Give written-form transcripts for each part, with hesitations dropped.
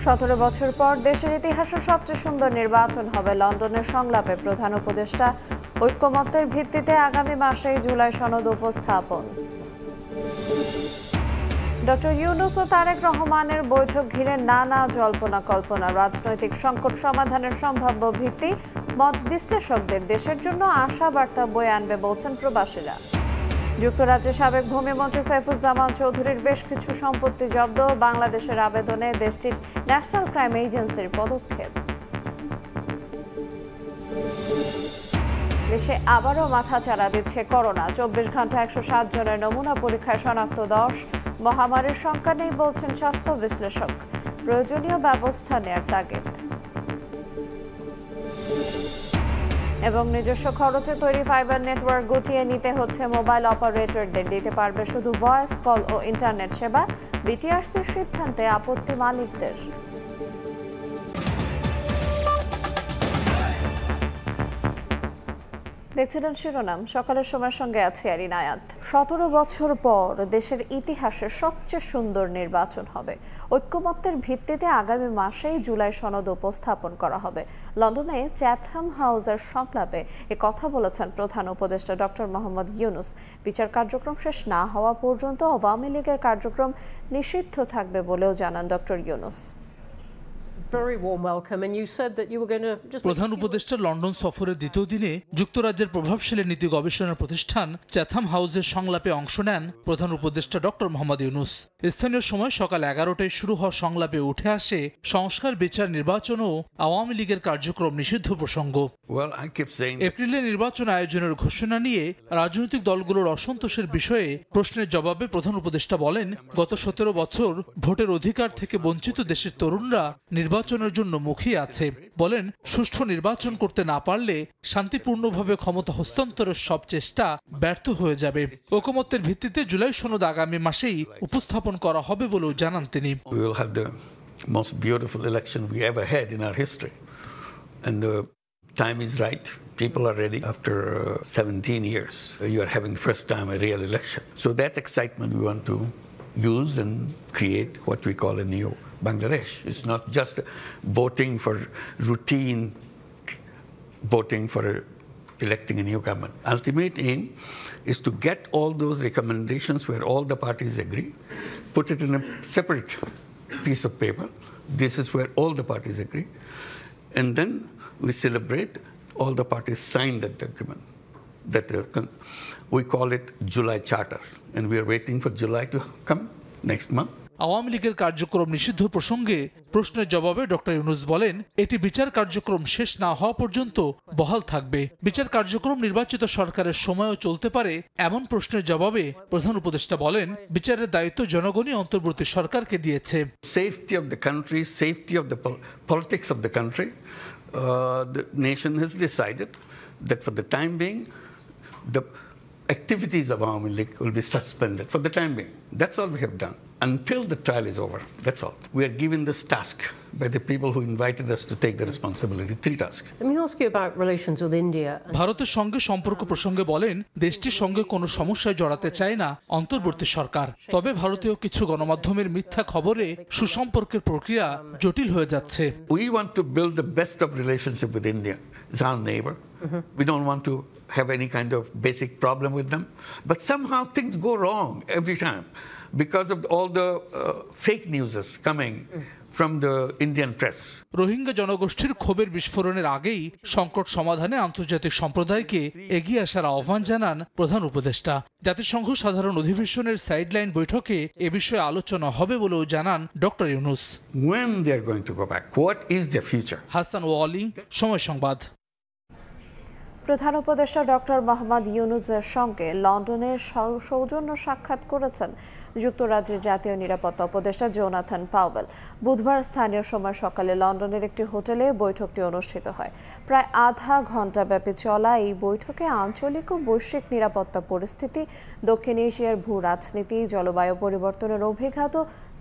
17 বছর পর দেশের ইতিহাসে সবচেয়ে সুন্দর নির্বাচন হবে লন্ডনের সংলাপে প্রধান উপদেষ্টা। ঐক্যমত্যের ভিত্তিতে আগামী মাসেই জুলাই সনদ উপস্থাপন। ডক্টর ইউনূস ও তারেক রহমানের বৈঠক ঘিরে নানা জল্পনা কল্পনা। রাজনৈতিক সংকট সমাধানের সম্ভাব্য ভিত্তি। মত বিশ্লেষকদের দেশের জন্য আশাবার্তা বয়ে আনবে বলছেন প্রবাসীরা। যুক্তরাজ্যের সাবেক ভূমিমন্ত্রী সাইফুজ্জামান চৌধুরীর বেশ কিছু সম্পত্তি জব্দ। বাংলাদেশের আবেদনে দেশটির ন্যাশনাল ক্রাইম এজেন্সির পদক্ষেপ। দেশে আবারও মাথাচাড়া দিচ্ছে করোনা। 24 ঘন্টা 107 জনের নমুনা পরীক্ষায় শনাক্ত 10। মহামারীর শঙ্কা নেই বলছেন স্বাস্থ্য বিশ্লেষক। প্রয়োজনীয় ব্যবস্থা নেয়ার তাগিদ। এবং নিজস্ব খরচে তৈরি ফাইবার নেটওয়ার্ক গুটিয়ে নিতে হচ্ছে মোবাইল অপারেটরদের। দিতে পারবে শুধু ভয়েস কল ও ইন্টারনেট সেবা। বিটিআরসির সিদ্ধান্তে আপত্তি মালিকদের। দেখছিলেন শিরোনাম। সকালের সময়ের সঙ্গে আছে আরিন আয়াত। 17 বছর পর দেশের ইতিহাসে সবচেয়ে সুন্দর নির্বাচন হবে। ঐক্যমত্যের ভিত্তিতে আগামী মাসেই জুলাই সনদ উপস্থাপন করা হবে। লন্ডনে চ্যাথম হাউসের সংলাপে এ কথা বলেছেন প্রধান উপদেষ্টা ডক্টর মোহাম্মদ ইউনূস। বিচার কার্যক্রম শেষ না হওয়া পর্যন্ত আওয়ামী লীগের কার্যক্রম নিষিদ্ধ থাকবে বলেও জানান ডক্টর ইউনূস। প্রধান উপদেষ্টা লন্ডন সফরের দ্বিতীয় দিনে যুক্তরাজ্যের প্রভাবশালী নীতি গবেষণা প্রতিষ্ঠান চ্যাথম হাউসের সংলাপে অংশ নেন প্রধান উপদেষ্টা ডক্টর মোহাম্মদ ইউনূস। স্থানীয় সময় সকাল 11টায় শুরু হওয়া সংলাপে উঠে আসে সংস্কার, বিচার, নির্বাচন ও আওয়ামী লীগের কার্যক্রম নিষিদ্ধ প্রসঙ্গ। এপ্রিলে নির্বাচন আয়োজনের ঘোষণা নিয়ে রাজনৈতিক দলগুলোর অসন্তোষের বিষয়ে প্রশ্নের জবাবে প্রধান উপদেষ্টা বলেন, গত 17 বছর ভোটের অধিকার থেকে বঞ্চিত দেশের তরুণরা নির্বাচনের জন্য মুখিয়ে আছে। বলেন, সুষ্ঠু নির্বাচন করতে না পারলে শান্তিপূর্ণভাবে ক্ষমতা হস্তান্তরের সব চেষ্টা ব্যর্থ হয়ে যাবে। ঐকমত্যের ভিত্তিতে জুলাই সনদ আগামী মাসেই উপস্থাপন করা হবে বলেও জানান তিনি। Most beautiful election we ever had in our history, and the time is right. People are ready. After 17 years you are having first time a real election, so that excitement we want to use and create what we call a new Bangladesh. It's not just voting for routine voting for electing a new government. Ultimate aim is to get all those recommendations where all the parties agree, put it in a separate piece of paper. This is where all the parties agree, and then we celebrate all the parties signed that agreement. We call it July Charter, and we are waiting for July to come next month. Awami লীগের কার্যক্রম নিষিদ্ধ প্রসঙ্গে প্রশ্নের জবাবে doctor Yunus বলেন, এটি বিচার কার্যক্রম শেষ না হওয়া পর্যন্ত বহাল থাকবে। বিচার কার্যক্রম নির্বাচিত সরকারের সময়ও চলতে পারে এমন প্রশ্নের জবাবে প্রধান উপদেষ্টা বলেন, বিচারের দায়িত্ব জনগণই অন্তর্বর্তী সরকারকে দিয়েছে। Safety of the country, safety of the politics of the country, the nation has decided that for the time being, the activities of Awami League will be suspended for the time being. That's all we have done. Until the trial is over, that's all. We are given this task by the people who invited us to take the responsibility, 3 tasks. Let me ask you about relations with India. ভারতের সঙ্গে সম্পর্ক প্রসঙ্গে বলেন, দেশটির সঙ্গে কোনো সমস্যায় জড়াতে চায় না অন্তর্বর্তী সরকার। তবে ভারতীয় কিছু গণমাধ্যমের মিথ্যা খবরে সুসম্পর্কের প্রক্রিয়া জটিল হয়ে যাচ্ছে। We want to build the best of relationship with India. It's our neighbor. We don't want to have any kind of basic problem with them. But somehow things go wrong every time because of all the fake news is coming from the Indian press. Rohingya জনগোষ্ঠীর ক্ষোভের বিস্ফোরণের আগেই সংকট সমাধানে আন্তর্জাতিক সম্প্রদায়কে এগিয়ে আসার আহ্বান জানান প্রধান উপদেষ্টা। জাতিসংঘ সাধারণ অধিবেশনের সাইডলাইন বৈঠকে এ বিষয়ে আলোচনা হবে বলেও জানান doctor Yunus. When they are going to go back, what is their future? Hasan Wali, সময় সংবাদ। প্রধান উপদেষ্টা ডক্টর মোহাম্মদ ইউনূসের সঙ্গে লন্ডনের সৌজন্য সাক্ষাৎ করেছেন যুক্তরাজ্যের জাতীয় নিরাপত্তা উপদেষ্টা জোনাথন পাওয়েল। বুধবার স্থানীয় সময় সকালে লন্ডনের একটি হোটেলে বৈঠকটি অনুষ্ঠিত হয়। প্রায় আধা ঘণ্টা ব্যাপী চলা এই বৈঠকে আঞ্চলিক ও বৈশ্বিক নিরাপত্তা পরিস্থিতি, দক্ষিণ এশিয়ার ভূ রাজনীতি, জলবায়ু পরিবর্তনের অভিঘাত,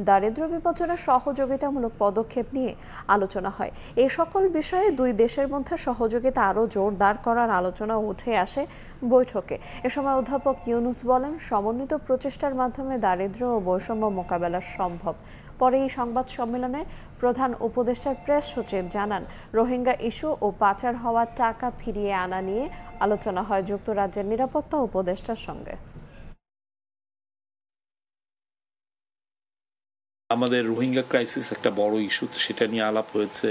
দারিদ্র্য বিমোচনের সহযোগিতামূলক পদক্ষেপ নিয়ে আলোচনা হয়। এই সকল বিষয়ে দুই দেশের মধ্যে সহযোগিতা আরও জোরদার করার আলোচনা উঠে আসে বৈঠকে। এ সময় অধ্যাপক ইউনূস বলেন, সমন্বিত প্রচেষ্টার মাধ্যমে দারিদ্র্য ও বৈষম্য মোকাবেলা সম্ভব। পরে এই সংবাদ সম্মেলনে প্রধান উপদেষ্টার প্রেস সচিব জানান, রোহিঙ্গা ইস্যু ও পাচার হওয়া টাকা ফিরিয়ে আনা নিয়ে আলোচনা হয় যুক্তরাজ্যের নিরাপত্তা উপদেষ্টার সঙ্গে। আমাদের রোহিঙ্গা ক্রাইসিস একটা বড় ইস্যু, সেটা নিয়ে আলাপ হয়েছে।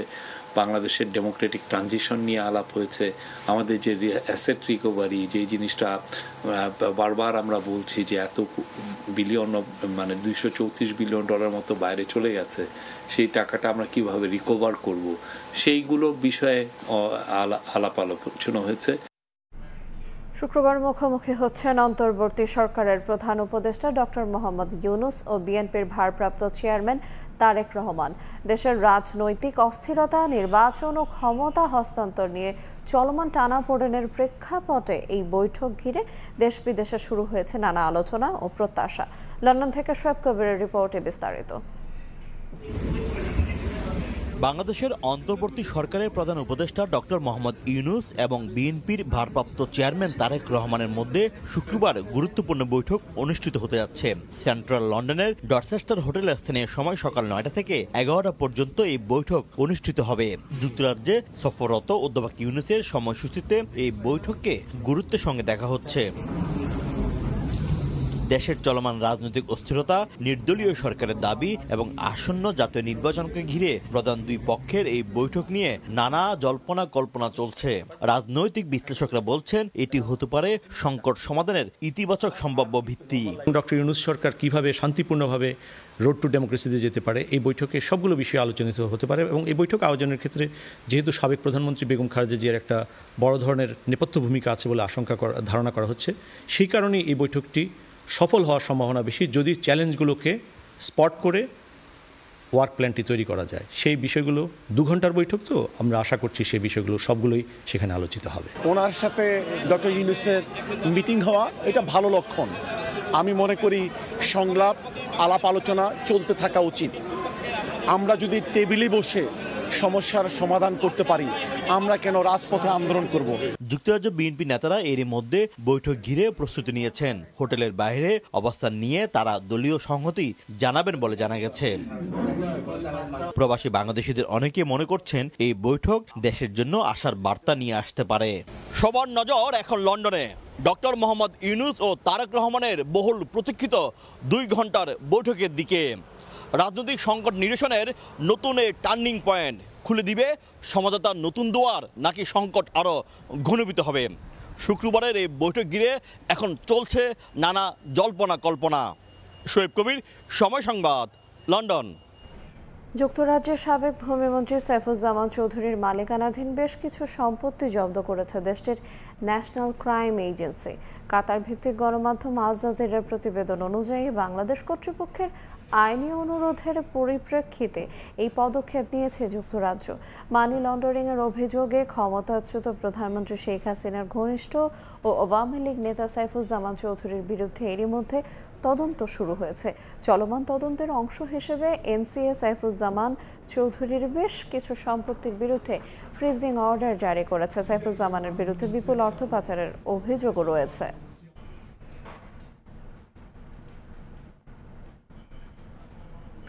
বাংলাদেশের ডেমোক্রেটিক ট্রানজিশন নিয়ে আলাপ হয়েছে। আমাদের যে অ্যাসেট রিকভারি, যে জিনিসটা বারবার আমরা বলছি যে এত বিলিয়ন, মানে $234 বিলিয়ন মতো বাইরে চলে গেছে, সেই টাকাটা আমরা কিভাবে রিকভার করব, সেইগুলো বিষয়ে আলাপ আলোচনা হয়েছে। শুক্রবার মুখোমুখি হচ্ছেন অন্তর্বর্তী সরকারের প্রধান উপদেষ্টা ডক্টর মোহাম্মদ ইউনূস ও বিএনপির ভারপ্রাপ্ত চেয়ারম্যান তারেক রহমান। দেশের রাজনৈতিক অস্থিরতা, নির্বাচন ও ক্ষমতা হস্তান্তর নিয়ে চলমান টানাপোড়েনের প্রেক্ষাপটে এই বৈঠক ঘিরে দেশ বিদেশে শুরু হয়েছে নানা আলোচনা ও প্রত্যাশা। লন্ডন থেকে শোয়েব কবিরের রিপোর্টে বিস্তারিত। বাংলাদেশের অন্তর্বর্তী সরকারের প্রধান উপদেষ্টা ডক্টর মোহাম্মদ ইউনূস এবং বিএনপির ভারপ্রাপ্ত চেয়ারম্যান তারেক রহমানের মধ্যে শুক্রবার গুরুত্বপূর্ণ বৈঠক অনুষ্ঠিত হতে যাচ্ছে। সেন্ট্রাল লন্ডনের ডরচেস্টার হোটেলে স্থানীয় সময় সকাল 9টা থেকে 11টা পর্যন্ত এই বৈঠক অনুষ্ঠিত হবে। যুক্তরাজ্যে সফররত অধ্যাপক ইউনূসের সময়সূচিতে এই বৈঠককে গুরুত্বের সঙ্গে দেখা হচ্ছে। দেশের চলমান রাজনৈতিক অস্থিরতা, নির্দলীয় সরকারের দাবি এবং আসন্ন জাতীয় নির্বাচনকে ঘিরে প্রধান দুই পক্ষের এই বৈঠক নিয়ে নানা জল্পনা কল্পনা চলছে। রাজনৈতিক বিশ্লেষকরা বলছেন এটি হতে পারে সংকট সমাধানের ইতিবাচক সম্ভাব্য ভিত্তি। ডক্টর ইউনূস সরকার কিভাবে শান্তিপূর্ণভাবে রোড টু ডেমোক্রেসিতে যেতে পারে, এই বৈঠকে সবগুলো বিষয়ে আলোচনিত হতে পারে। এবং এই বৈঠক আয়োজনের ক্ষেত্রে যেহেতু সাবেক প্রধানমন্ত্রী বেগম খালেদা জিয়ার একটা বড় ধরনের নেপথ্য ভূমিকা আছে বলে ধারণা করা হচ্ছে, সেই কারণেই এই বৈঠকটি সফল হওয়ার সম্ভাবনা বেশি, যদি চ্যালেঞ্জগুলোকে স্পট করে ওয়ার্ক প্ল্যানটি তৈরি করা যায়। সেই বিষয়গুলো 2 ঘন্টার বৈঠক, তো আমরা আশা করছি সেই বিষয়গুলো সবগুলোই সেখানে আলোচিত হবে। ওনার সাথে ডক্টর ইউনূসের মিটিং হওয়া এটা ভালো লক্ষণ। আমি মনে করি সংলাপ, আলাপ আলোচনা চলতে থাকা উচিত। আমরা যদি টেবিলে বসে সমস্যার সমাধান করতে পারি, আমরা কেন রাজপথে আন্দোলন করব? যুক্তরাজ্য বিএনপি নেতারা এরই মধ্যে বৈঠক ঘিরে প্রস্তুতি নিয়েছেন। হোটেলের বাইরে অবস্থান নিয়ে তারা দলীয় সংহতি জানাবেন বলে জানা গেছে। প্রবাসী বাংলাদেশিদের অনেকে মনে করছেন এই বৈঠক দেশের জন্য আশার বার্তা নিয়ে আসতে পারে। সবার নজর এখন লন্ডনে ডক্টর মোহাম্মদ ইউনূস ও তারেক রহমানের বহুল প্রতীক্ষিত 2 ঘন্টার বৈঠকের দিকে। রাজনৈতিক সংকট নিরসনের নতুন টার্নিং পয়েন্ট খুলে দিবে সমঝোতার নতুন দুয়ার, নাকি সংকট আরও ঘনীভূত হবে? শুক্রবারের এই বৈঠক ঘিরে এখন চলছে নানা জল্পনা কল্পনা। শোয়েব কবির, সময় সংবাদ, লন্ডন। যুক্তরাজ্যের সাবেক ভূমিমন্ত্রী সাইফুজ্জামান চৌধুরীর মালিকানাধীন বেশ কিছু সম্পত্তি জব্দ করেছে দেশটির ন্যাশনাল ক্রাইম এজেন্সি। কাতার ভিত্তিক গণমাধ্যম আল জাজিরার প্রতিবেদন অনুযায়ী বাংলাদেশ কর্তৃপক্ষের আইনি অনুরোধের পরিপ্রেক্ষিতে এই পদক্ষেপ নিয়েছে যুক্তরাজ্য। মানি লন্ডারিংয়ের অভিযোগে ক্ষমতাচ্যুত প্রধানমন্ত্রী শেখ হাসিনার ঘনিষ্ঠ ও আওয়ামী লীগ নেতা সাইফুজ্জামান চৌধুরীর বিরুদ্ধে এরই মধ্যে তদন্ত শুরু হয়েছে। চলমান তদন্তের অংশ হিসেবে এনসিএ সাইফুজ্জামান চৌধুরীর বেশ কিছু সম্পত্তির বিরুদ্ধে ফ্রিজিং অর্ডার জারি করেছে। সাইফুজ্জামানের বিরুদ্ধে বিপুল অর্থ পাচারের অভিযোগও রয়েছে।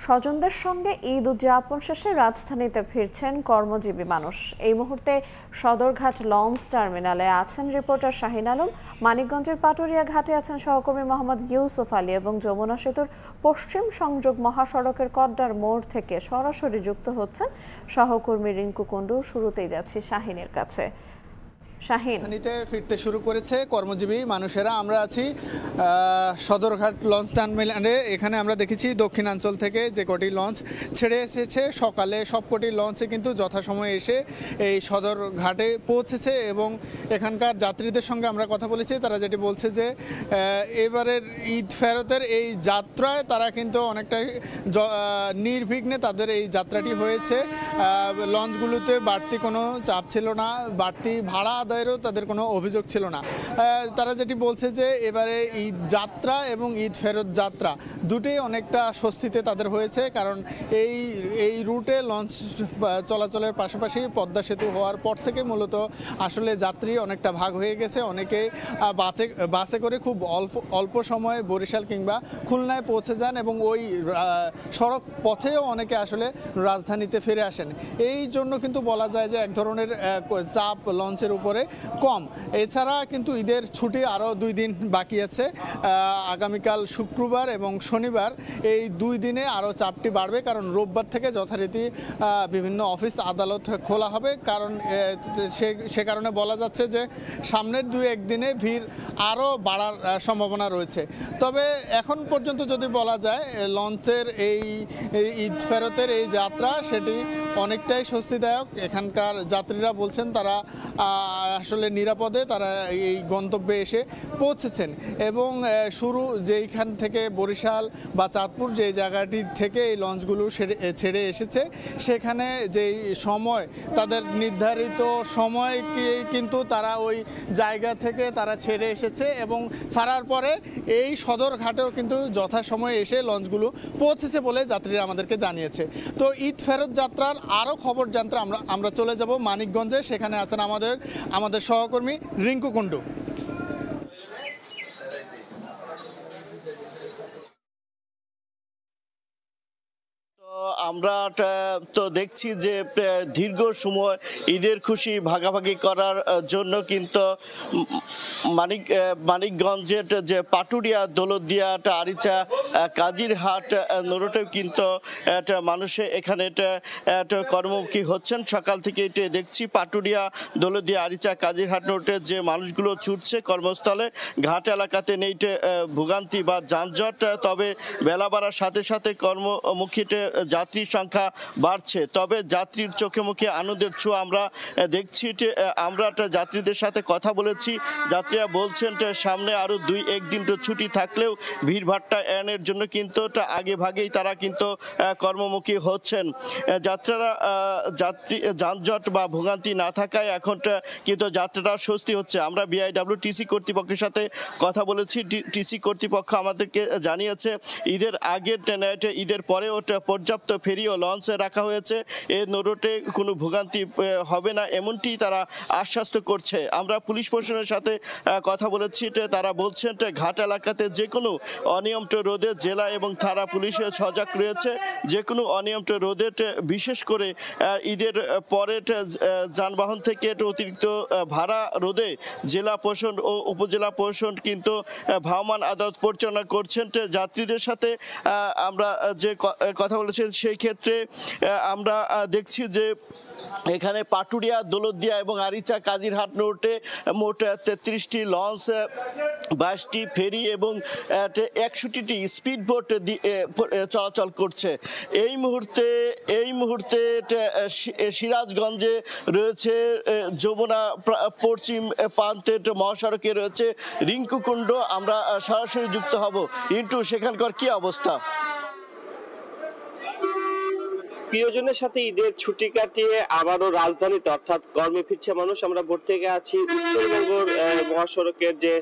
স্বজনদের সঙ্গে ঈদ উদযাপন শেষে রাজধানীতে ফিরছেন কর্মজীবী মানুষ। এই মুহূর্তে সদরঘাট লঞ্চ টার্মিনালে আছেন রিপোর্টার শাহিন আলম, মানিকগঞ্জের পাটুরিয়া ঘাটে আছেন সহকর্মী মোহাম্মদ ইউসুফ আলী এবং যমুনা সেতুর পশ্চিম সংযোগ মহাসড়কের কড্ডার মোড় থেকে সরাসরি যুক্ত হচ্ছেন সহকর্মী রিঙ্কু কুণ্ডু। শুরুতেই যাচ্ছি শাহিনের কাছে। রাজধানীতে ফিরতে শুরু করেছে কর্মজীবী মানুষেরা। আমরা আছি সদরঘাট লঞ্চ টার্মিনালে। এখানে আমরা দেখেছি দক্ষিণাঞ্চল থেকে যে কটি লঞ্চ ছেড়ে এসেছে সকালে, সবকটি লঞ্চে কিন্তু যথাসময়ে এসে এই সদরঘাটে পৌঁছেছে এবং এখানকার যাত্রীদের সঙ্গে আমরা কথা বলেছি। তারা যেটি বলছে যে এবারের ঈদ ফেরতের এই যাত্রায় তারা কিন্তু অনেকটাই নির্বিঘ্নে তাদের এই যাত্রাটি হয়েছে। লঞ্চগুলোতে বাড়তি কোনো চাপ ছিল না, বাড়তি ভাড়া আদায়েরও তাদের কোনো অভিযোগ ছিল না। তারা যেটি বলছে যে এবারে ঈদ যাত্রা এবং ঈদ ফেরত যাত্রা দুটোই অনেকটা স্বস্তিতে তাদের হয়েছে, কারণ এই রুটে লঞ্চ চলাচলের পাশাপাশি পদ্মা সেতু হওয়ার পর থেকে মূলত আসলে যাত্রী অনেকটা ভাগ হয়ে গেছে। অনেকে বাসে করে খুব অল্প সময়ে বরিশাল কিংবা খুলনায় পৌঁছে যান এবং ওই সড়ক পথেও অনেকে আসলে রাজধানীতে ফিরে আসেন। এই জন্য কিন্তু বলা যায় যে এক ধরনের চাপ লঞ্চের উপরে কম। এছাড়া কিন্তু ঈদের ছুটি আরও 2 দিন বাকি আছে। আগামীকাল শুক্রবার এবং শনিবার এই 2 দিনে আরও চাপটি বাড়বে, কারণ রোববার থেকে যথারীতি বিভিন্ন অফিস আদালত খোলা হবে। কারণ সে কারণে বলা যাচ্ছে যে সামনের 2-1 দিনে ভিড় আরও বাড়ার সম্ভাবনা রয়েছে। তবে এখন পর্যন্ত যদি বলা যায় লঞ্চের এই ঈদ ফেরতের এই যাত্রা সেটি অনেকটাই স্বস্তিদায়ক। এখানকার যাত্রীরা বলছেন তারা আসলে নিরাপদে তারা এই গন্তব্যে এসে পৌঁছেছেন এবং শুরু যেইখান থেকে বরিশাল বা চাঁদপুর যে জায়গাটি থেকে এই লঞ্চগুলো ছেড়ে এসেছে সেখানে যেই সময় তাদের নির্ধারিত সময় কিন্তু তারা ওই জায়গা থেকে তারা ছেড়ে এসেছে এবং ছাড়ার পরে এই সদরঘাটেও কিন্তু যথাসময়ে এসে লঞ্চগুলো পৌঁছেছে বলে যাত্রীরা আমাদেরকে জানিয়েছে। তো ঈদ ফেরত যাত্রার আরও খবর জানতে আমরা চলে যাব মানিকগঞ্জে। সেখানে আছেন আমাদের সহকর্মী রিঙ্কু কুন্ডু। আমরা তো দেখছি যে দীর্ঘ সময় ঈদের খুশি ভাগাভাগি করার জন্য কিন্তু মানিকগঞ্জের যে পাটুরিয়া, দৌলতদিয়া, আরিচা, কাজিরহাট রোডেও কিন্তু মানুষে এখানে কর্মমুখী হচ্ছেন। সকাল থেকে দেখছি পাটুরিয়া, দৌলতদিয়া, আরিচা, কাজিরহাট রোডে যে মানুষগুলো ছুটছে কর্মস্থলে, ঘাট এলাকাতে নেই ভোগান্তি বা যানজট। তবে বেলা বাড়ার সাথে সাথে কর্মমুখীতে যাত্রীর সংখ্যা বাড়ছে। তবে যাত্রীর চোখে মুখে আনন্দের ছোঁয়া আমরা দেখছি। আমরা যাত্রীদের সাথে কথা বলেছি, যাত্রীরা বলছেন সামনে আরো 2-1 দিন ছুটি থাকলেও ভিড়ভাট্টা এড়ানোর জন্য কিন্তু আগে ভাগেই তারা কিন্তু কর্মমুখী হচ্ছেন। যানজট বা ভোগান্তি না থাকায় এখন কিন্তু যাত্রাটা স্বস্তি হচ্ছে। আমরা বিআইডব্লিউটিসি কর্তৃপক্ষের সাথে কথা বলেছি। টিসি কর্তৃপক্ষ আমাদেরকে জানিয়েছে ঈদের আগের ঈদের পরেও পর্যাপ্ত ফেরি ও লঞ্চ রাখা হয়েছে, এই রুটে কোনো ভোগান্তি হবে না এমনটি তারা আশ্বস্ত করছে। আমরা পুলিশ প্রশাসনের সাথে কথা বলেছি, তারা বলছেন ঘাট এলাকাতে যে কোনো অনিয়ম রোধে জেলা এবং থানা পুলিশের সজাগ রয়েছে। যে কোনো অনিয়ম রোধে বিশেষ করে ঈদের পরে যানবাহন থেকে অতিরিক্ত ভাড়া রোধে জেলা প্রশাসন ও উপজেলা প্রশাসন কিন্তু ভ্রাম্যমাণ আদালত পরিচালনা করছেন। যাত্রীদের সাথে আমরা যে কথা বলেছি সেই ক্ষেত্রে আমরা দেখছি যে এখানে পাটুরিয়া, দৌলতদিয়া এবং আরিচা, কাজিরহাট রোডে মোট 33টি লঞ্চ, 22টি ফেরি এবং 61টি স্পিড বোট চলাচল করছে। এই মুহূর্তে সিরাজগঞ্জে রয়েছে যমুনা পশ্চিম প্রান্তের মহাসড়কে রয়েছে রিঙ্কু কুণ্ড। আমরা সরাসরি যুক্ত হব। ইন্টু, সেখানকার কি অবস্থা? প্রিয়জনের সাথে ঈদের ছুটি কাটিয়ে আবারও রাজধানীতে অর্থাৎ কর্মে ফিরছে মানুষ। আমরা ভোর থেকে আছি উত্তরবঙ্গের মহাসড়কের যে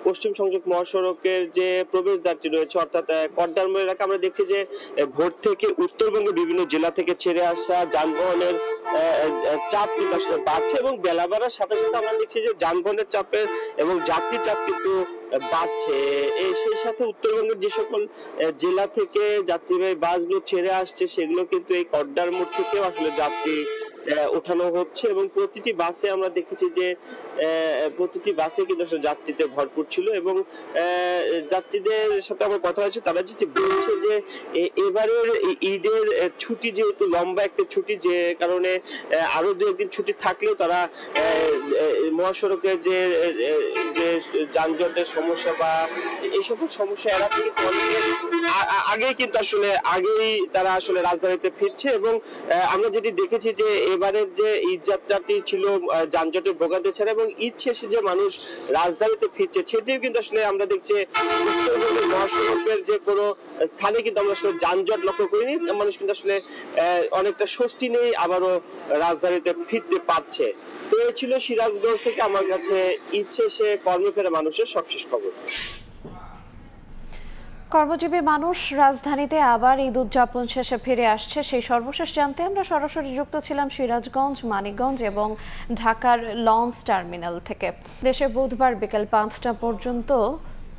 পশ্চিম সংযোগ মহাসড়কের যে প্রবেশদ্বারটি রয়েছে অর্থাৎ কর্দার মোড় এলাকা। আমরা দেখছি যে ভোর থেকে উত্তরবঙ্গের বিভিন্ন জেলা থেকে ছেড়ে আসা যানবাহনের চাপ কিন্তু আসলে বাড়ছে এবং বেলা বাড়ার সাথে সাথে আমরা দেখছি যে যানবাহনের চাপের এবং যাত্রীর চাপ কিন্তু বাড়ছে। সেই সাথে উত্তরবঙ্গের যে সকল জেলা থেকে যাত্রীবাহী বাসগুলো ছেড়ে আসছে সেগুলো কিন্তু এই কর্দার মোড় থেকেও আসলে যাত্রী ওঠানো হচ্ছে এবং প্রতিটি বাসে আমরা দেখেছি যে প্রতিটি বাসে কিন্তু যাত্রীতে ভরপুর ছিল এবং যাত্রীদের সাথে আমার কথা হয়েছে, তারা যেটি বলছে যে এবারের ঈদের ছুটি যেহেতু লম্বা একটা ছুটি, যে কারণে আরো 2-1 দিন ছুটি থাকলেও তারা মহাসড়কের যে যানজটের সমস্যা বা এই সকল সমস্যা এড়াতে আগেই তারা আসলে রাজধানীতে ফিরছে। এবং আমরা যেটি দেখেছি যে এবারের যে ঈদ যাত্রাটি ছিল যানজটের ভোগান্তি ছাড়া এবং এবং ঈদ শেষে যে মানুষ রাজধানীতে ফিরছে সেটিও কিন্তু আসলে আমরা দেখছি উত্তরবঙ্গের মহাসড়কের যে কোনো স্থানে কিন্তু আমরা আসলে যানজট লক্ষ্য করিনি। মানুষ কিন্তু আসলে অনেকটা স্বস্তি নেই আবারও রাজধানীতে ফিরতে পারছে। তো এই ছিল সিরাজগঞ্জ থেকে আমার কাছে ঈদ শেষে কর্মে ফেরা মানুষের সবশেষ খবর। কর্মজীবী মানুষ রাজধানীতে আবার ঈদ উদযাপন শেষে ফিরে আসছে, সেই সর্বশেষ জানতে আমরা সরাসরি যুক্ত ছিলাম সিরাজগঞ্জ, মানিকগঞ্জ এবং ঢাকার লঞ্চ টার্মিনাল থেকে। দেশে বুধবার বিকেল 5টা পর্যন্ত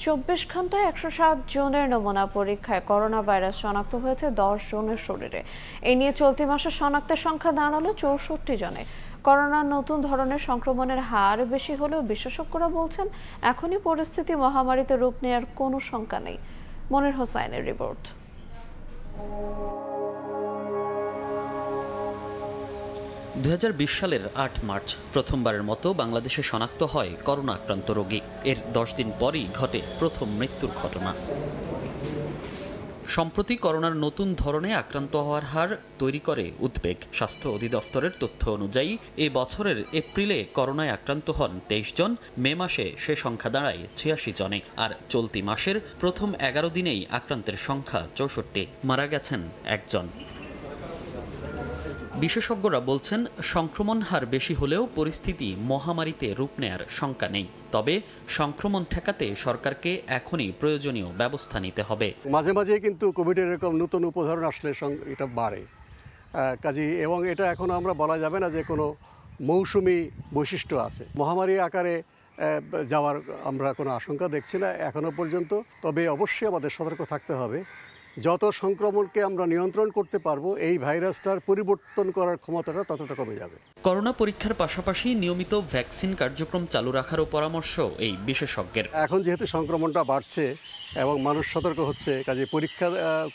24 ঘন্টায় 107 জনের নমুনা পরীক্ষায় করোনা ভাইরাস শনাক্ত হয়েছে 10 জনের শরীরে। এই নিয়ে চলতি মাসে শনাক্তের সংখ্যা দাঁড়ালো 64 জনে। করোনার নতুন ধরনের সংক্রমণের হার বেশি হলেও বিশেষজ্ঞরা বলছেন এখনই পরিস্থিতি মহামারীতে রূপ নেওয়ার কোনো শঙ্কা নেই। মনির হোসাইনের রিপোর্ট। 2020 সালের 8 মার্চ প্রথমবারের মতো বাংলাদেশে শনাক্ত হয় করোনা আক্রান্ত রোগী। এর 10 দিন পরই ঘটে প্রথম মৃত্যুর ঘটনা। সম্প্রতি করোনার নতুন ধরনে আক্রান্ত হওয়ার হার তৈরি করে উদ্বেগ। স্বাস্থ্য অধিদপ্তরের তথ্য অনুযায়ী এ বছরের এপ্রিলে করোনায় আক্রান্ত হন 23 জন, মে মাসে সে সংখ্যা দাঁড়ায় 86 জনে। আর চলতি মাসের প্রথম 11 দিনেই আক্রান্তের সংখ্যা 64, মারা গেছেন 1 জন। বিশেষজ্ঞরা বলছেন সংক্রমণ হার বেশি হলেও পরিস্থিতি মহামারীতে রূপ নেয়ার শঙ্কা নেই। তবে সংক্রমণ ঠেকাতে সরকারকে এখনই প্রয়োজনীয় ব্যবস্থা নিতে হবে। মাঝে মাঝে কিন্তু কোভিডের এরকম নতুন উপধরন আসলে এটা বাড়ে কাজে, এবং এটা এখন আমরা বলা যাবে না যে কোনো মৌসুমি বৈশিষ্ট্য আছে। মহামারী আকারে যাওয়ার আমরা কোনো আশঙ্কা দেখছি না এখনো পর্যন্ত। তবে অবশ্যই আমাদের সতর্ক থাকতে হবে। যত সংক্রমণকে আমরা নিয়ন্ত্রণ করতে পারবো, এই ভাইরাসটার পরিবর্তন করার ক্ষমতাটা ততটা কমে যাবে। করোনা পরীক্ষার পাশাপাশি নিয়মিত ভ্যাকসিন কার্যক্রম চালু রাখারও পরামর্শ এই বিশেষজ্ঞের। এখন যেহেতু সংক্রমণটা বাড়ছে এবং মানুষ সতর্ক হচ্ছে, কাজে পরীক্ষা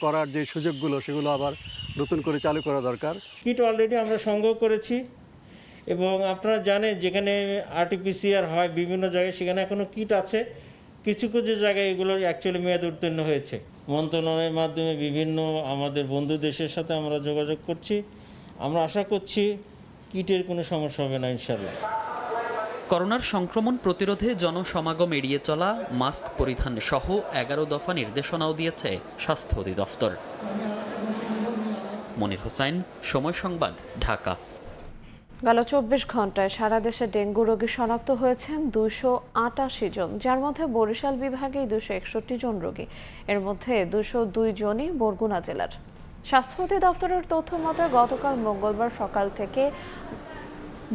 করার যে সুযোগগুলো সেগুলো আবার নতুন করে চালু করা দরকার। কিট অলরেডি আমরা সংগ্রহ করেছি এবং আপনারা জানেন যেখানে আরটিপিসিআর হয় বিভিন্ন জায়গায়, সেখানে এখনও কিট আছে। কিছু কিছু জায়গায় এগুলো অ্যাকচুয়ালি মেয়াদ উত্তীর্ণ হয়েছে। মন্ত্রণালয়ের মাধ্যমে বিভিন্ন আমাদের বন্ধু দেশের সাথে আমরা যোগাযোগ করছি। আমরা আশা করছি কিটের কোনো সমস্যা হবে না ইনশাআল্লাহ। করোনার সংক্রমণ প্রতিরোধে জনসমাগম এড়িয়ে চলা, মাস্ক পরিধান সহ 11 দফা নির্দেশনাও দিয়েছে স্বাস্থ্য অধিদপ্তর। মনির হোসাইন, সময় সংবাদ, ঢাকা। গেল 24 ঘন্টায় সারা দেশে ডেঙ্গু রোগী শনাক্ত হয়েছেন 288 জন, যার মধ্যে বরিশাল বিভাগে 261 জন রোগী। এর মধ্যে 202 জনই বরগুনা জেলার। স্বাস্থ্য অধিদপ্তরের তথ্য মতে গতকাল মঙ্গলবার সকাল থেকে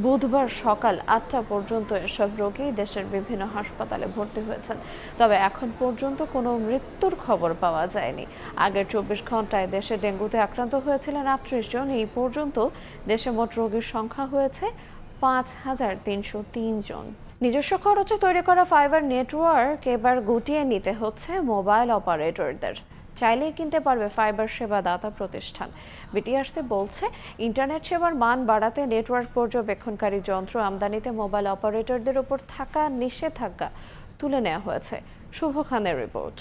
বুধবার সকাল 8টা পর্যন্ত এসব রোগী দেশের বিভিন্ন হাসপাতালে ভর্তি হয়েছেন। তবে এখন পর্যন্ত কোনো মৃত্যুর খবর পাওয়া যায়নি। আগের 24 ঘন্টায় দেশে ডেঙ্গুতে আক্রান্ত হয়েছিলেন 38 জন। এই পর্যন্ত দেশে মোট রোগীর সংখ্যা হয়েছে 5303 জন। নিজস্ব খরচে তৈরি করা ফাইবার নেটওয়ার্ক এবার গুটিয়ে নিতে হচ্ছে মোবাইল অপারেটরদের। চাইলেই কিনতে পারবে ফাইবার সেবা দাতা প্রতিষ্ঠান। বিটিআরসি বলছে ইন্টারনেট সেবার মান বাড়াতে নেটওয়ার্ক পর্যবেক্ষণকারী যন্ত্র আমদানিতে মোবাইল অপারেটরদের উপর থাকা নিষেধাজ্ঞা তুলে নেওয়া হয়েছে। শুভ খানের রিপোর্ট।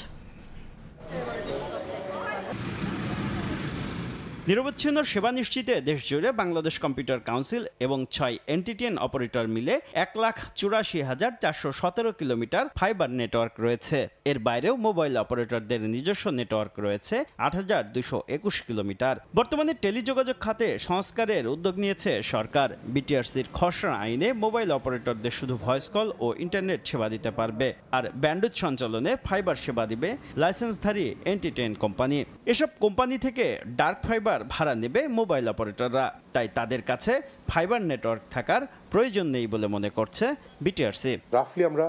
নিরবচ্ছিন্ন সেবা নিশ্চিতে দেশজুড়ে বাংলাদেশ কম্পিউটার কাউন্সিল এবং 6 এনটিটিএন অপারেটর মিলে 1,84,417 কিলোমিটার ফাইবার নেটওয়ার্ক রয়েছে। এর বাইরেও মোবাইল অপারেটরদের নিজস্ব নেটওয়ার্ক রয়েছে 8,221 কিলোমিটার। বর্তমানে টেলিযোগাযোগ খাতে সংস্কারের উদ্যোগ নিয়েছে সরকার। বিটিআরসির খসড়া আইনে মোবাইল অপারেটরদের শুধু ভয়েস কল ও ইন্টারনেট সেবা দিতে পারবে, আর ব্যান্ডউইথ সঞ্চালনে ফাইবার সেবা দিবে লাইসেন্সধারী এনটিটিএন কোম্পানি। এসব কোম্পানি থেকে ডার্ক ফাইবার ভাড়া নেবে মোবাইল অপারেটররা। তাই তাদের কাছে ফাইবার নেটওয়ার্ক থাকার প্রয়োজন নেই বলে মনে করছে বিটিআরসি। রাফলি আমরা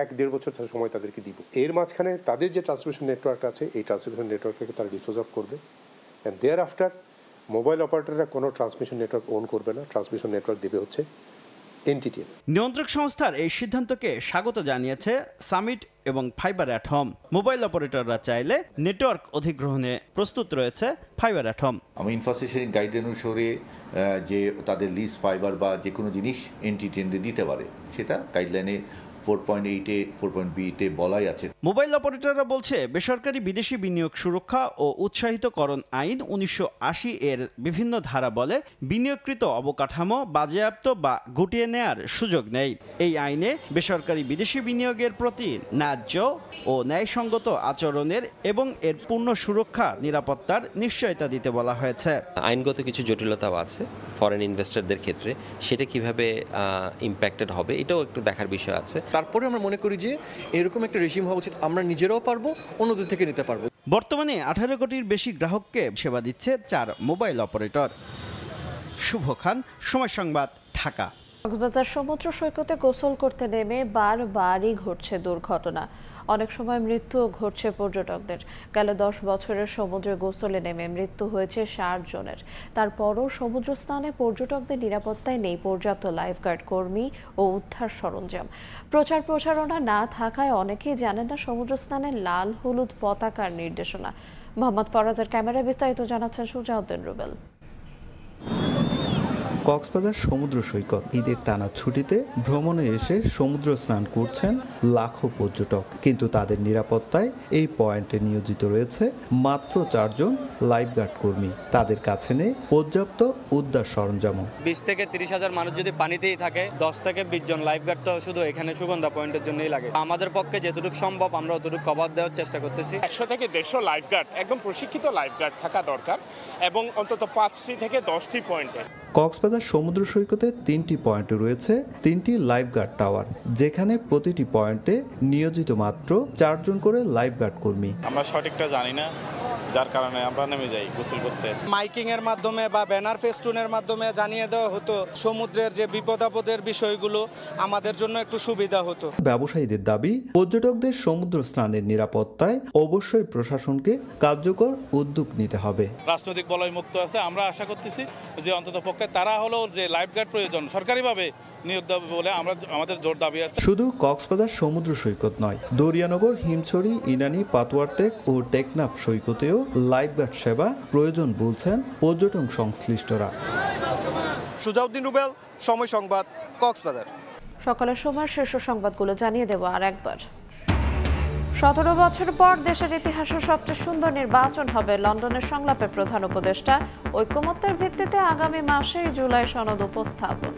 1-1.5 বছর সময় তাদেরকে দিব। এর মাঝখানে তাদের যে ট্রান্সমিশন নেটওয়ার্ক আছে, এই ট্রান্সমিশন নেটওয়ার্ককে তারা ডিসপোজ অফ করবে। অ্যান্ড দেয়ার আফটার মোবাইল অপারেটররা কোনো ট্রান্সমিশন নেটওয়ার্ক ওন করবে না। ট্রান্সমিশন নেটওয়ার্ক দেবে হচ্ছে এনটিটিএন। নিয়ন্ত্রক সংস্থার এই সিদ্ধান্তকে স্বাগত জানিয়েছে সামিট এবং ফাইবার অ্যাট হোম। মোবাইল অপারেটররা চাইলে নেটওয়ার্ক অধিগ্রহণে প্রস্তুত রয়েছে ফাইবার অ্যাট হোম। আমি ইনফ্রাস্ট্রাকচার গাইডলাইন অনুসারে যে তাদের লিজ ফাইবার বা যে কোনো জিনিস এনটিটিএন দিতে পারে, সেটা গাইডলাইনে 4.8-এ 4.B-তে বলাই আছে। মোবাইল অপারেটররা বলছে বেসরকারি বিদেশি বিনিয়োগ সুরক্ষা ও উৎসাহিতকরণ আইন 1980 এর বিভিন্ন ধারা বলে বিনিয়োগকৃত অবকাঠামো বাজেয়াপ্ত বা গুটিয়ে নেয়ার সুযোগ নেই। এই আইনে বেসরকারি বিদেশি বিনিয়োগের প্রতি ন্যায্য ও ন্যায়সঙ্গত আচরণের এবং এর পূর্ণ সুরক্ষা নিরাপত্তার নিশ্চয়তা দিতে বলা হয়েছে। আইনগত কিছু জটিলতাও আছে ফরেন ইনভেস্টরদের ক্ষেত্রে, সেটা কিভাবে ইম্প্যাক্টেড হবে এটাও একটু দেখার বিষয় আছে। তারপরে আমরা মনে করি যে এরকম একটা রেজিম হওয়া উচিত, আমরা নিজেরাও পারবো, অন্যদের থেকে নিতে পারবো। বর্তমানে 18 কোটির বেশি গ্রাহককে সেবা দিচ্ছে 4 মোবাইল অপারেটর। শুভ খান, সময় সংবাদ, ঢাকা। কক্সবাজার সমুদ্র সৈকতে গোসল করতে নেমে বারবারই ঘটছে দুর্ঘটনা। অনেক সময় মৃত্যুও ঘটছে পর্যটকদের। গেল 10 বছরের সমুদ্রে গোসলে নেমে মৃত্যু হয়েছে 60 জনের। তারপরও সমুদ্র স্নানে পর্যটকদের নিরাপত্তায় নেই পর্যাপ্ত লাইফগার্ড কর্মী ও উদ্ধার সরঞ্জাম। প্রচার প্রচারণা না থাকায় অনেকেই জানেন না সমুদ্র স্নানে লাল হলুদ পতাকার নির্দেশনা। মোহাম্মদ ফরাজের ক্যামেরায় বিস্তারিত জানাচ্ছেন সুজাউদ্দিন রুবেল। কক্সবাজার সমুদ্র সৈকত ঈদের টানা ছুটিতে ভ্রমণে এসে সমুদ্র স্নান করছেন লাখো পর্যটক, কিন্তু তাদের নিরাপত্তায় এই পয়েন্টে নিয়োজিত রয়েছে মাত্র 4 জন লাইফগার্ড কর্মী। তাদের কাছে নেই পর্যাপ্ত উদ্ধার সরঞ্জাম। 20 থেকে 30 হাজার মানুষ যদি পানিতেই থাকে, 10 থেকে 20 জন লাইফগার্ড তো শুধু এখানে সুগন্ধা পয়েন্টের জন্যই লাগে। আমাদের পক্ষে যতটুকু সম্ভব আমরা অতটুকু কভার দেওয়ার চেষ্টা করতেছি। 100 থেকে 150 লাইফগার্ড, একদম প্রশিক্ষিত লাইফগার্ড থাকা দরকার এবং অন্তত 5টি থেকে 10টি পয়েন্টে। কক্সবাজার সমুদ্র সৈকতে 3টি পয়েন্টে রয়েছে 3টি লাইফগার্ড টাওয়ার, যেখানে প্রতিটি পয়েন্টে নিয়োজিত মাত্র 4 জন করে লাইফগার্ড কর্মী। আমরা সঠিকটা জানি না, যার কারণে আমরা নেমে যাই গোসল করতে। মাইকিং এর মাধ্যমে বা ব্যানার ফেস্টুনের মাধ্যমে জানিয়ে দেওয়া হতো সমুদ্রের যে বিপদ আপদের বিষয়গুলো, আমাদের জন্য একটু সুবিধা হতো। ব্যবসায়ীদের দাবি, পর্যটকদের সমুদ্র স্নানের নিরাপত্তায় অবশ্যই প্রশাসনকে কার্যকর উদ্যোগ নিতে হবে। রাজনৈতিক বলয় মুক্ত আছে, আমরা আশা করতেছি যে অন্তত পক্ষে তারা হলো যে লাইফগার্ড প্রয়োজন সরকারিভাবে নিয়োগ দেবে বলে আমাদের জোর দাবি আছে। শুধু কক্সবাজার সমুদ্র সৈকত নয়, দরিয়ানগর, হিমছড়ি, ইনানি, পাতুয়ারটেক ও টেকনাফ সৈকতেও লাইফগার্ড সেবা প্রয়োজন বলছেন পর্যটন সংশ্লিষ্টরা। সুজাউদ্দিন রুবেল, সময় সংবাদ, কক্সবাজার। সকালের সময় শীর্ষ সংবাদগুলো জানিয়ে দেব আর একবার। 17 বছর পর দেশের ইতিহাসে সবচেয়ে সুন্দর নির্বাচন হবে, লন্ডনের সংলাপে প্রধান উপদেষ্টা। ঐকমত্যের ভিত্তিতে আগামী মাসেই জুলাই সনদ উপস্থাপন।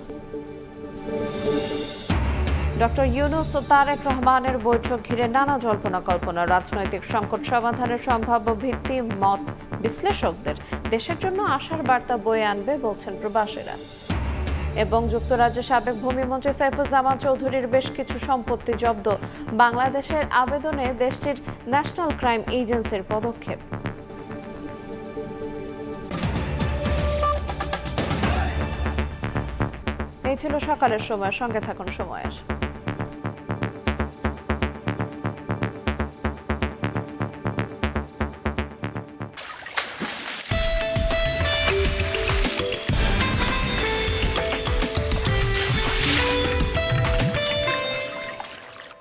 ডক্টর ইউনূস ও তারেক রহমানের বৈঠক ঘিরে নানা জল্পনা কল্পনা। রাজনৈতিক সংকট সমাধানের সম্ভাব্য ভিত্তি মত বিশ্লেষকদের। দেশের জন্য আশার বার্তা বয়ে আনবে বলছেন প্রবাসীরা। এবং যুক্তরাজ্যের সাবেক ভূমিমন্ত্রী সাইফুজ্জামান চৌধুরীর বেশ কিছু সম্পত্তি জব্দ। বাংলাদেশের আবেদনে দেশটির ন্যাশনাল ক্রাইম এজেন্সির পদক্ষেপ। এই ছিল সকালের সময়। সঙ্গে থাকুন সময়ের।